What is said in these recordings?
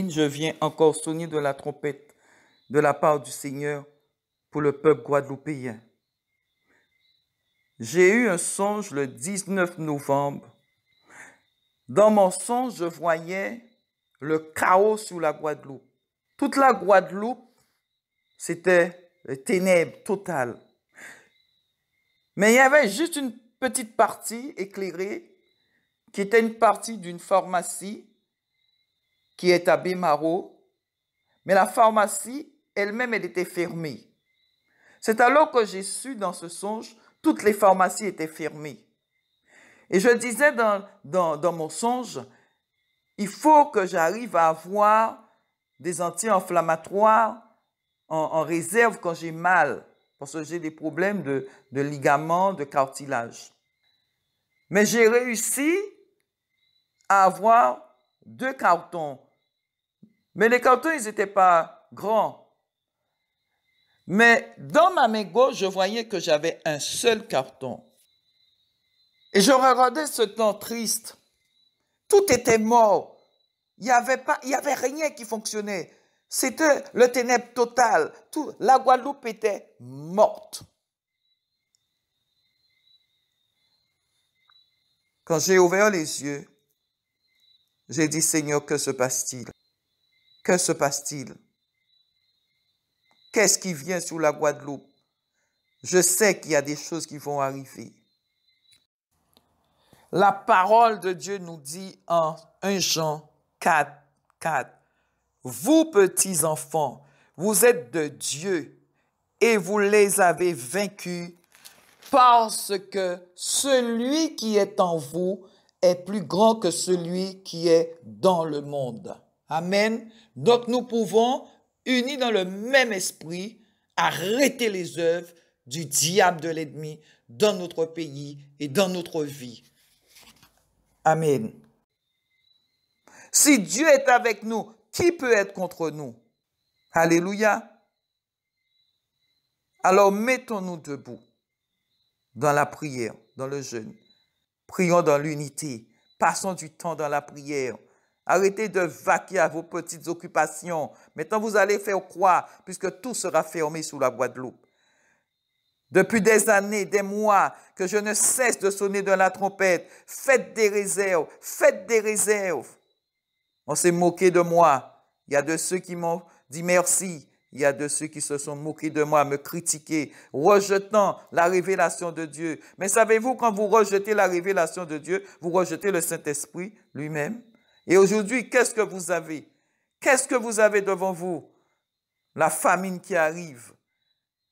Je viens encore sonner de la trompette de la part du Seigneur pour le peuple guadeloupéen. J'ai eu un songe le 19 novembre. Dans mon songe, je voyais le chaos sur la Guadeloupe. Toute la Guadeloupe, c'était les ténèbres totales. Mais il y avait juste une petite partie éclairée qui était une partie d'une pharmacie qui est à Bémaro. Mais la pharmacie elle-même, elle était fermée. C'est alors que j'ai su dans ce songe, toutes les pharmacies étaient fermées. Et je disais dans mon songe, il faut que j'arrive à avoir des anti-inflammatoires en réserve quand j'ai mal, parce que j'ai des problèmes de ligaments, de cartilage. Mais j'ai réussi à avoir 2 cartons. Mais les cartons, ils n'étaient pas grands. Mais dans ma main gauche, je voyais que j'avais un seul carton. Et je regardais ce temps triste. Tout était mort. Il n'y avait rien qui fonctionnait. C'était le ténèbre total. La Guadeloupe était morte. Quand j'ai ouvert les yeux, j'ai dit, Seigneur, que se passe-t-il? Que se passe-t-il? Qu'est-ce qui vient sur la Guadeloupe? Je sais qu'il y a des choses qui vont arriver. La parole de Dieu nous dit en 1 Jean 4, 4, « Vous, petits enfants, vous êtes de Dieu et vous les avez vaincus parce que celui qui est en vous est plus grand que celui qui est dans le monde. » Amen. Donc nous pouvons, unis dans le même esprit, arrêter les œuvres du diable de l'ennemi dans notre pays et dans notre vie. Amen. Si Dieu est avec nous, qui peut être contre nous? Alléluia. Alors mettons-nous debout dans la prière, dans le jeûne. Prions dans l'unité. Passons du temps dans la prière. Arrêtez de vaquer à vos petites occupations. Maintenant, vous allez faire quoi? Puisque tout sera fermé sous la Guadeloupe. Depuis des années, des mois, que je ne cesse de sonner de la trompette. Faites des réserves, faites des réserves. On s'est moqué de moi. Il y a de ceux qui m'ont dit merci. Il y a de ceux qui se sont moqués de moi, me critiquer, rejetant la révélation de Dieu. Mais savez-vous, quand vous rejetez la révélation de Dieu, vous rejetez le Saint-Esprit lui-même. Et aujourd'hui, qu'est-ce que vous avez? Qu'est-ce que vous avez devant vous? La famine qui arrive.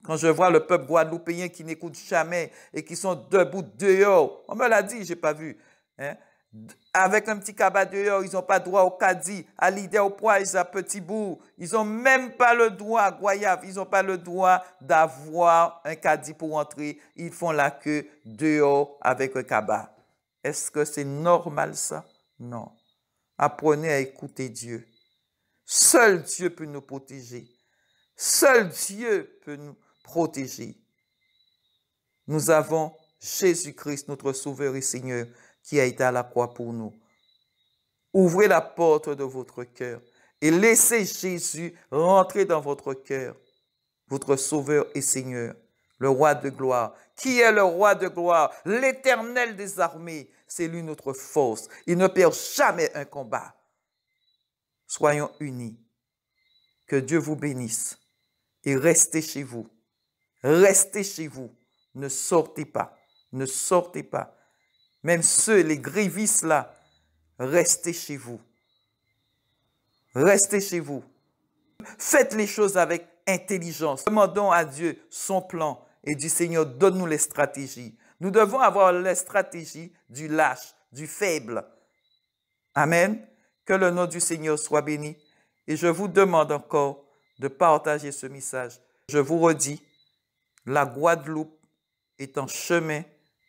Quand je vois le peuple guadeloupéen qui n'écoute jamais et qui sont debout dehors, on me l'a dit, je n'ai pas vu. Hein? Avec un petit cabas dehors, ils n'ont pas droit au caddie, à l'idée au poids, à petit bout. Ils n'ont même pas le droit, à Goyave, ils n'ont pas le droit d'avoir un caddie pour entrer. Ils font la queue dehors avec un cabas. Est-ce que c'est normal ça? Non. Apprenez à écouter Dieu. Seul Dieu peut nous protéger. Seul Dieu peut nous protéger. Nous avons Jésus-Christ, notre Sauveur et Seigneur, qui a été à la croix pour nous. Ouvrez la porte de votre cœur et laissez Jésus rentrer dans votre cœur, votre Sauveur et Seigneur, le Roi de gloire. Qui est le Roi de gloire? L'Éternel des armées, c'est lui notre force. Il ne perd jamais un combat. Soyons unis. Que Dieu vous bénisse et restez chez vous. Restez chez vous. Ne sortez pas. Ne sortez pas. Même ceux, les grévistes là, restez chez vous. Restez chez vous. Faites les choses avec intelligence. Demandons à Dieu son plan et du Seigneur, donne-nous les stratégies. Nous devons avoir les stratégies du lâche, du faible. Amen. Que le nom du Seigneur soit béni. Et je vous demande encore de partager ce message. Je vous redis, la Guadeloupe est en chemin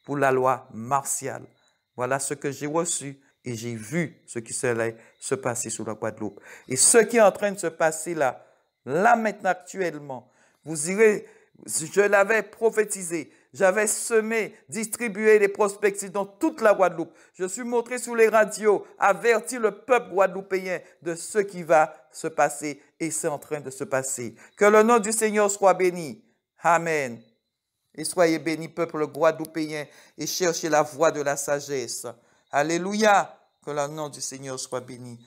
pour la loi martiale. Voilà ce que j'ai reçu et j'ai vu ce qui allait se passer sur la Guadeloupe. Et ce qui est en train de se passer là, maintenant actuellement, vous irez, je l'avais prophétisé, j'avais semé, distribué les prospectus dans toute la Guadeloupe. Je suis montré sur les radios, averti le peuple guadeloupéen de ce qui va se passer et c'est en train de se passer. Que le nom du Seigneur soit béni. Amen. Et soyez bénis, peuple guadeloupéen, et cherchez la voie de la sagesse. Alléluia. Que le nom du Seigneur soit béni.